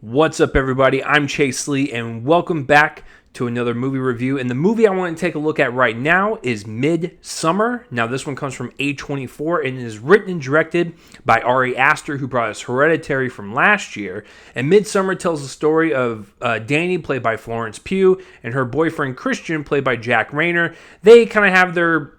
What's up, everybody? I'm Chase Lee, and welcome back to another movie review. And the movie I want to take a look at right now is Midsommar. Now, this one comes from A24 and is written and directed by Ari Aster, who brought us Hereditary from last year. And Midsommar tells the story of Danny, played by Florence Pugh, and her boyfriend Christian, played by Jack Rayner. They kind of have their,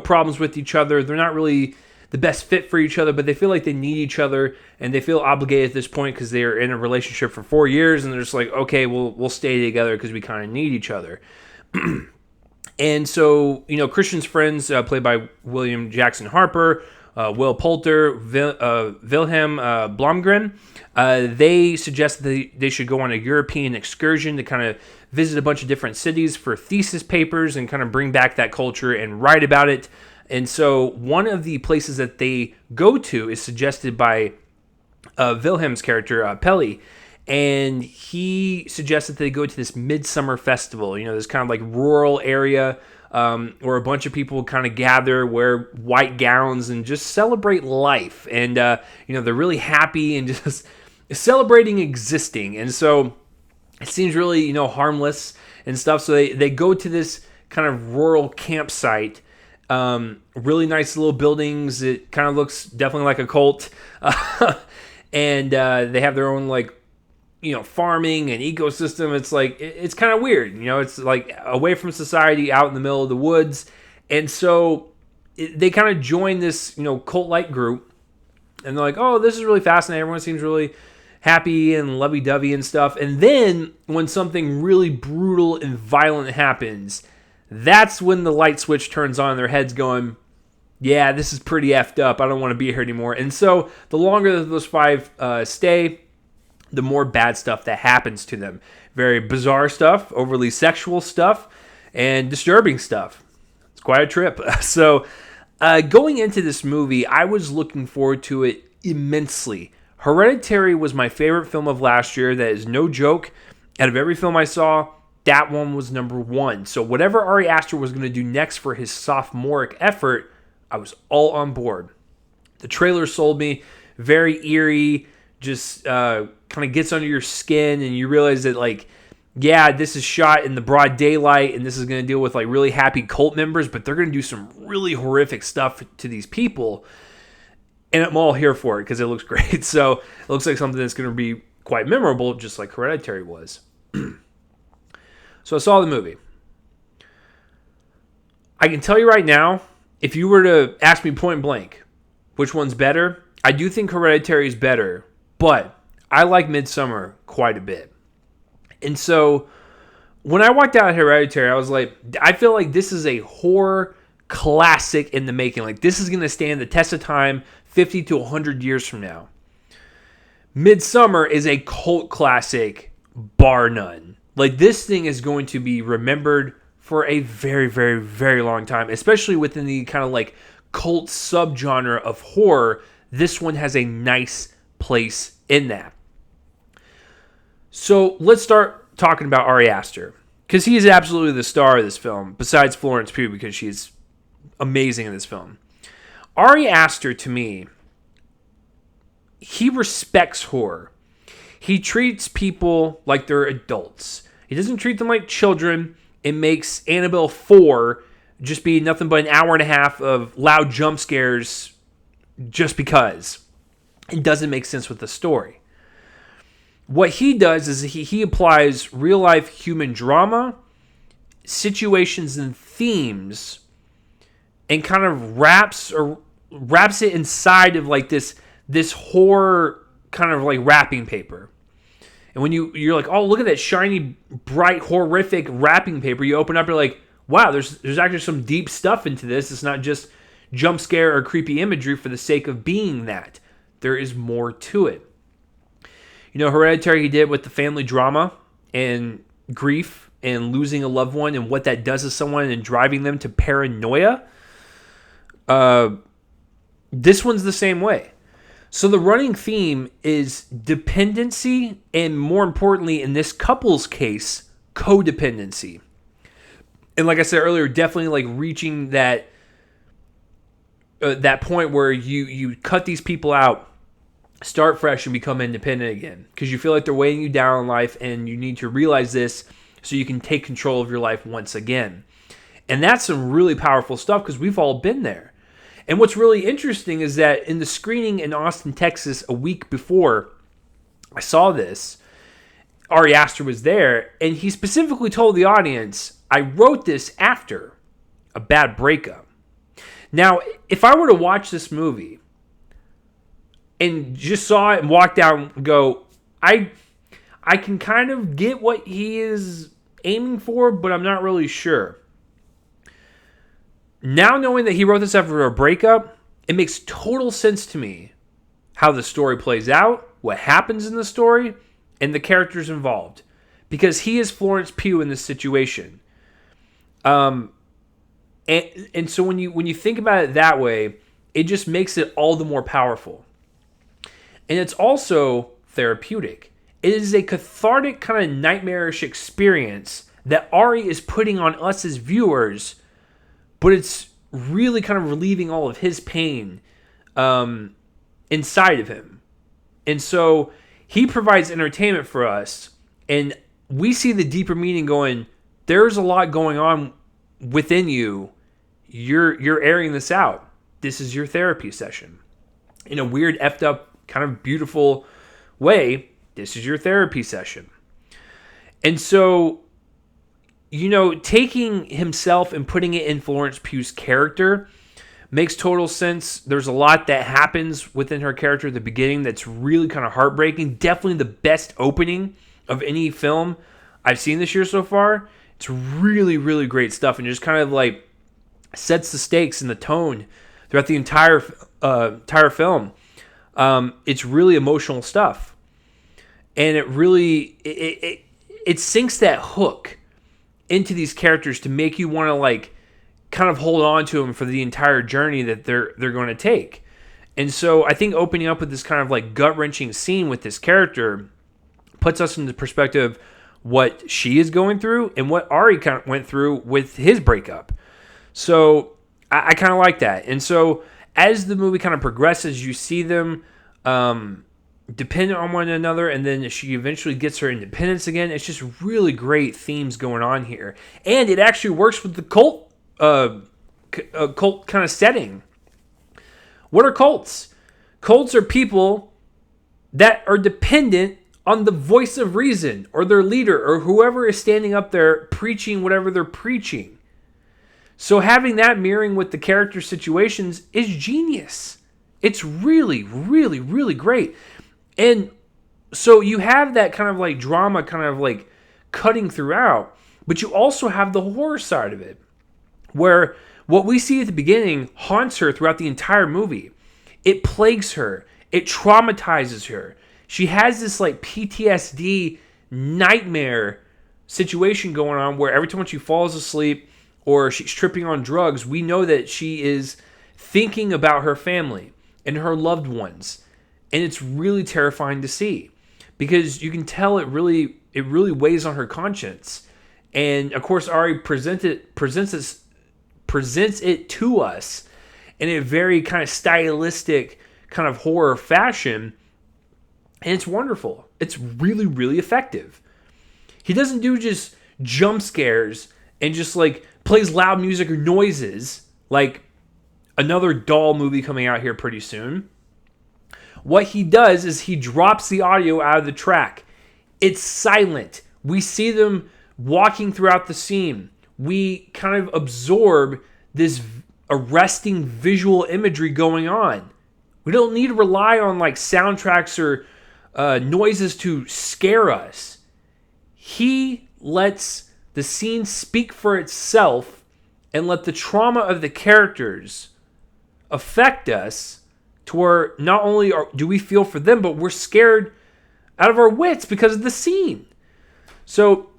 problems with each other. They're not really the best fit for each other, but they feel like they need each other, and they feel obligated at this point because they're in a relationship for 4 years, and they're just like, okay, we'll stay together because we kind of need each other. And so, Christian's friends, played by William Jackson Harper, Will Poulter, Wilhelm Blomgren, they suggest that they should go on a European excursion to kind of visit a bunch of different cities for thesis papers and kind of bring back that culture and write about it. And so one of the places that they go to is suggested by Wilhelm's character, Pelle. And he suggests that they go to this Midsommar festival, this kind of like rural area where a bunch of people kind of gather, wear white gowns, and just celebrate life. And, they're really happy and just celebrating existing. And so it seems really, harmless and stuff. So they go to this kind of rural campsite. Really nice little buildings. It kind of looks definitely like a cult. And they have their own farming and ecosystem. It's like, it's kind of weird. It's like away from society, out in the middle of the woods. And so they kind of join this, cult-like group. And they're like, oh, this is really fascinating. Everyone seems really happy and lovey-dovey and stuff. And then when something really brutal and violent happens, that's when the light switch turns on in their heads going, yeah, this is pretty effed up. I don't want to be here anymore. And so the longer that those five stay, the more bad stuff that happens to them. Very bizarre stuff, overly sexual stuff, and disturbing stuff. It's quite a trip. So going into this movie, I was looking forward to it immensely. Hereditary was my favorite film of last year. That is no joke. Out of every film I saw, that one was number one. So whatever Ari Aster was going to do next for his sophomoric effort, I was all on board. The trailer sold me. Very eerie, just kind of gets under your skin, and you realize that, this is shot in the broad daylight, and this is going to deal with, really happy cult members, but they're going to do some really horrific stuff to these people. And I'm all here for it because it looks great. So it looks like something that's going to be quite memorable, just like Hereditary was. So I saw the movie. I can tell you right now, if you were to ask me point blank, which one's better, I do think Hereditary is better, but I like Midsommar quite a bit. And so when I walked out of Hereditary, I was like, I feel like this is a horror classic in the making. Like, this is going to stand the test of time 50 to 100 years from now. Midsommar is a cult classic, bar none. This thing is going to be remembered for a very, very, very long time, especially within the kind of cult subgenre of horror. This one has a nice place in that. So let's start talking about Ari Aster, because he is absolutely the star of this film, besides Florence Pugh, because she's amazing in this film. Ari Aster, to me, he respects horror. He treats people like they're adults. He doesn't treat them like children. It makes Annabelle 4 just be nothing but an hour and a half of loud jump scares just because. It doesn't make sense with the story. What he does is he applies real-life human drama, situations, and themes, and kind of wraps it inside of this horror kind of wrapping paper. And when you're like, oh, look at that shiny, bright, horrific wrapping paper, you open up, you're like, wow, there's actually some deep stuff into this. It's not just jump scare or creepy imagery for the sake of being that. There is more to it. Hereditary, he did with the family drama and grief and losing a loved one and what that does to someone and driving them to paranoia. This one's the same way. So the running theme is dependency, and more importantly, in this couple's case, codependency. And like I said earlier, definitely reaching that point where you cut these people out start fresh and become independent again, because you feel like they're weighing you down in life, and you need to realize this so you can take control of your life once again. And that's some really powerful stuff, because we've all been there. And what's really interesting is that in the screening in Austin, Texas, a week before I saw this, Ari Aster was there, and he specifically told the audience, I wrote this after a bad breakup. Now, if I were to watch this movie and just saw it and walked out and go, I can kind of get what he is aiming for, but I'm not really sure. Now knowing that he wrote this after a breakup, it makes total sense to me how the story plays out, what happens in the story, and the characters involved. Because he is Florence Pugh in this situation. And so when you think about it that way, it just makes it all the more powerful. And it's also therapeutic. It is a cathartic kind of nightmarish experience that Ari is putting on us as viewers, but it's really kind of relieving all of his pain inside of him. And so he provides entertainment for us, and we see the deeper meaning going, there's a lot going on within you. You're airing this out. This is your therapy session. In a weird, effed up, kind of beautiful way, this is your therapy session. And so, taking himself and putting it in Florence Pugh's character makes total sense. There's a lot that happens within her character at the beginning that's really kind of heartbreaking. Definitely the best opening of any film I've seen this year so far. It's really, really great stuff, and just kind of like sets the stakes and the tone throughout the entire film. It's really emotional stuff, and it really it sinks that hook into these characters to make you want to like kind of hold on to them for the entire journey that they're going to take. And so I think opening up with this kind of like gut-wrenching scene with this character puts us in the perspective what she is going through and what Ari kind of went through with his breakup. So I kind of like that. And so as the movie kind of progresses, you see them dependent on one another, and then she eventually gets her independence again. It's just really great themes going on here, and it actually works with the cult kind of setting. What are cults? Cults are people that are dependent on the voice of reason or their leader or whoever is standing up there preaching whatever they're preaching. So having that mirroring with the character situations is genius. It's really, really, really great. And so you have that kind of like drama kind of like cutting throughout, but you also have the horror side of it, where what we see at the beginning haunts her throughout the entire movie. It plagues her. It traumatizes her. She has this like PTSD nightmare situation going on where every time she falls asleep or she's tripping on drugs, we know that she is thinking about her family and her loved ones. And it's really terrifying to see, because you can tell it really weighs on her conscience. And of course, Ari presents it to us in a very kind of stylistic kind of horror fashion, and it's wonderful. It's really, really effective. He doesn't do just jump scares and just like plays loud music or noises like another doll movie coming out here pretty soon. What he does is he drops the audio out of the track. It's silent. We see them walking throughout the scene. We kind of absorb this arresting visual imagery going on. We don't need to rely on like soundtracks or noises to scare us. He lets the scene speak for itself and let the trauma of the characters affect us to where not only do we feel for them, but we're scared out of our wits because of the scene. So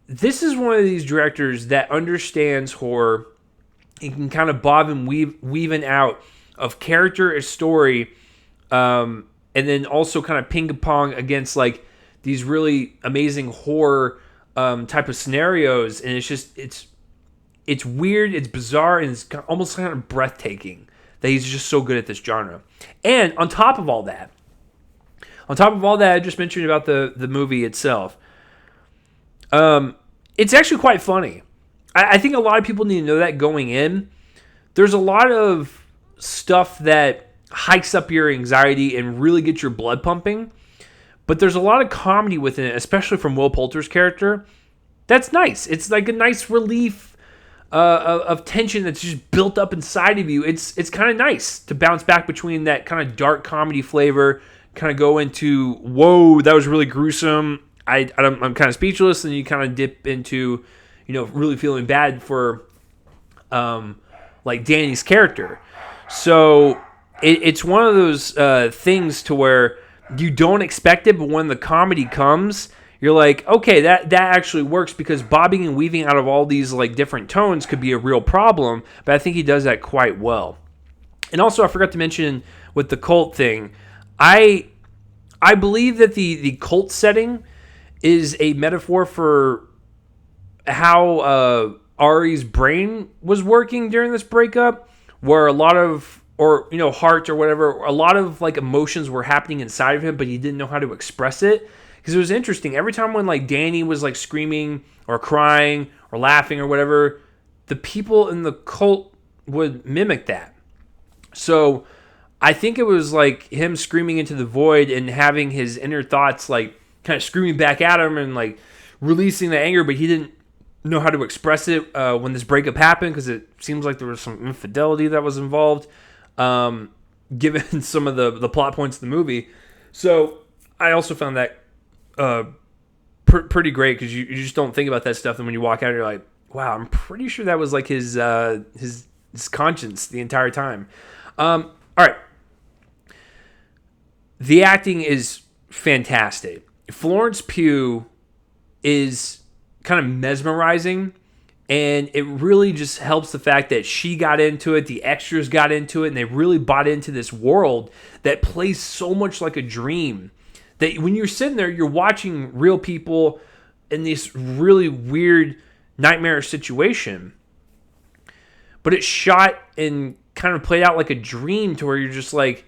this is one of these directors that understands horror. He can kind of bob and weave in out of character and story, and then also kind of ping pong against like these really amazing horror type of scenarios. And it's just it's weird, it's bizarre, and it's almost kind of breathtaking that he's just so good at this genre. And on top of all that, On top of all that I just mentioned about the movie itself, it's actually quite funny. I think a lot of people need to know that going in. There's a lot of stuff that hikes up your anxiety and really gets your blood pumping. But there's a lot of comedy within it, especially from Will Poulter's character. That's nice. It's like a nice relief of tension that's just built up inside of you. It's kind of nice to bounce back between that kind of dark comedy flavor, kind of go into, whoa, that was really gruesome. I'm kind of speechless, and you kind of dip into, really feeling bad for like Danny's character. So it's one of those things to where you don't expect it, but when the comedy comes, you're like, okay, that actually works, because bobbing and weaving out of all these like different tones could be a real problem, but I think he does that quite well. And also, I forgot to mention with the cult thing, I believe that the cult setting is a metaphor for how Ari's brain was working during this breakup, where a lot of, or heart or whatever, a lot of like emotions were happening inside of him, but he didn't know how to express it. Because it was interesting, every time when like Danny was like screaming or crying or laughing or whatever, the people in the cult would mimic that. So I think it was like him screaming into the void and having his inner thoughts like kind of screaming back at him and like releasing the anger, but he didn't know how to express it when this breakup happened, because it seems like there was some infidelity that was involved, given some of the plot points of the movie. So I also found that pretty great, because you just don't think about that stuff, and when you walk out, you're like, wow, I'm pretty sure that was like his conscience the entire time. All right, the acting is fantastic. Florence Pugh is kind of mesmerizing, and it really just helps the fact that she got into it, the extras got into it, and they really bought into this world that plays so much like a dream, that when you're sitting there, you're watching real people in this really weird, nightmarish situation, but it's shot and kind of played out like a dream, to where you're just like,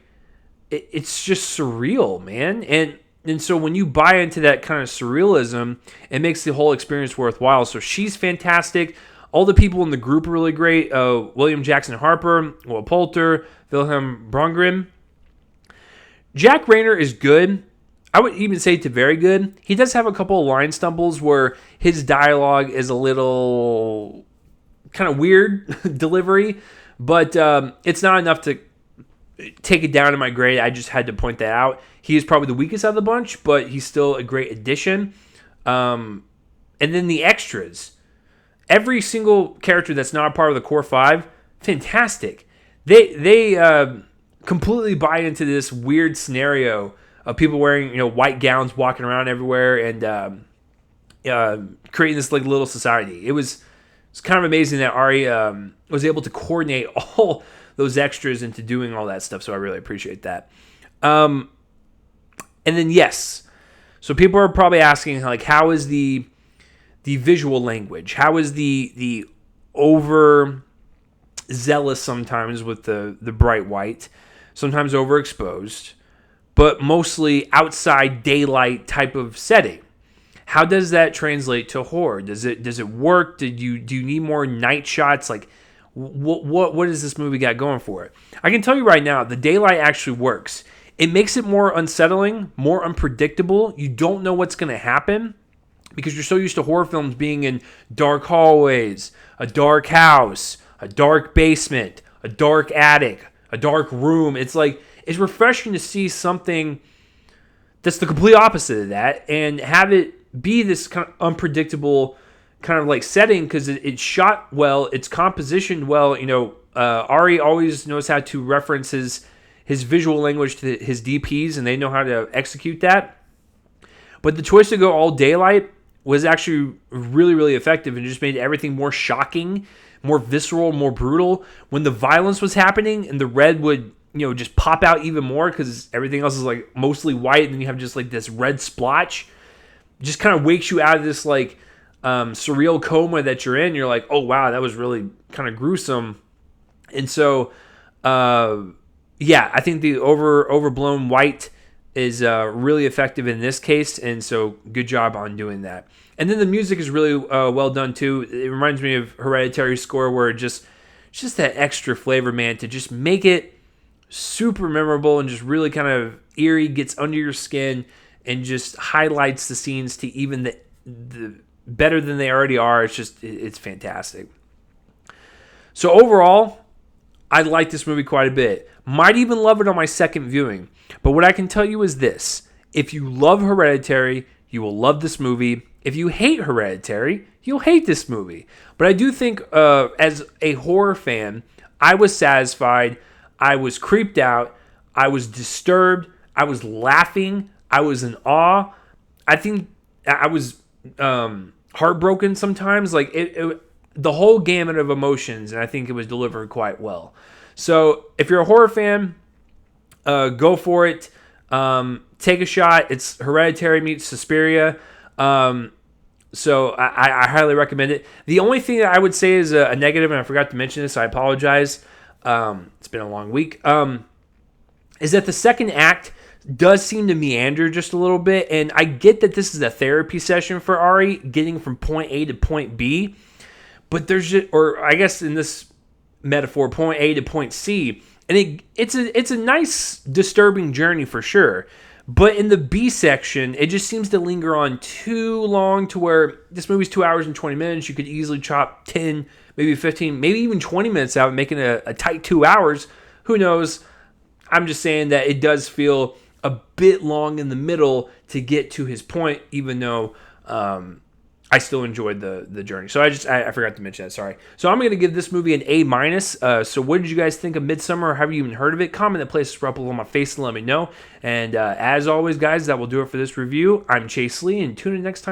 it's just surreal, man. And so when you buy into that kind of surrealism, it makes the whole experience worthwhile. So she's fantastic. All the people in the group are really great. William Jackson Harper, Will Poulter, Wilhelm Brongren. Jack Rayner is good. I would even say to very good. He does have a couple of line stumbles where his dialogue is a little kind of weird delivery, but it's not enough to take it down in my grade. I just had to point that out. He is probably the weakest out of the bunch, but he's still a great addition. And then the extras. Every single character that's not a part of the core five, fantastic. They completely buy into this weird scenario of people wearing white gowns, walking around everywhere, and creating this like little society. It's kind of amazing that Ari was able to coordinate all those extras into doing all that stuff. So I really appreciate that. And then yes, so people are probably asking like, how is the visual language? How is the over zealous sometimes with the bright white, sometimes overexposed, but mostly outside daylight type of setting? How does that translate to horror? Does it work? Do you need more night shots? Like, what does this movie got going for it? I can tell you right now, the daylight actually works. It makes it more unsettling, more unpredictable. You don't know what's going to happen because you're so used to horror films being in dark hallways, a dark house, a dark basement, a dark attic, a dark room. It's refreshing to see something that's the complete opposite of that and have it be this kind of unpredictable kind of like setting, because it's shot well, it's compositioned well. Ari always knows how to reference his visual language to his DPs, and they know how to execute that. But the choice to go all daylight was actually really, really effective, and just made everything more shocking, more visceral, more brutal. When the violence was happening and the red would just pop out even more because everything else is like mostly white, and then you have just like this red splotch, just kind of wakes you out of this like surreal coma that you're in. You're like, oh wow, that was really kind of gruesome. And so I think the overblown white is really effective in this case, and so good job on doing that. And then the music is really well done too. It reminds me of Hereditary score, where it's just that extra flavor, man, to just make it super memorable and just really kind of eerie, gets under your skin, and just highlights the scenes to even the better than they already are. It's fantastic. So overall, I like this movie quite a bit. Might even love it on my second viewing. But what I can tell you is this. If you love Hereditary, you will love this movie. If you hate Hereditary, you'll hate this movie. But I do think as a horror fan, I was satisfied. I was creeped out. I was disturbed. I was laughing. I was in awe. I think I was heartbroken sometimes. Like the whole gamut of emotions, and I think it was delivered quite well. So if you're a horror fan, go for it. Take a shot. It's Hereditary meets Suspiria. So I highly recommend it. The only thing that I would say is a negative, and I forgot to mention this, I apologize. It's been a long week. Is that the second act does seem to meander just a little bit, and I get that this is a therapy session for Ari, getting from point A to point B, but there's just, or I guess in this metaphor, point A to point C, and it's a nice disturbing journey for sure. But in the B section, it just seems to linger on too long, to where this movie's 2 hours and 20 minutes. You could easily chop 10, maybe 15, maybe even 20 minutes out, making a tight 2 hours. Who knows? I'm just saying that it does feel a bit long in the middle to get to his point, even though I still enjoyed the journey. So I forgot to mention that, sorry. So I'm going to give this movie an A-. So what did you guys think of Midsommar, or have you even heard of it? Comment the place up below my face and let me know. And as always, guys, that will do it for this review. I'm Chase Lee, and tune in next time.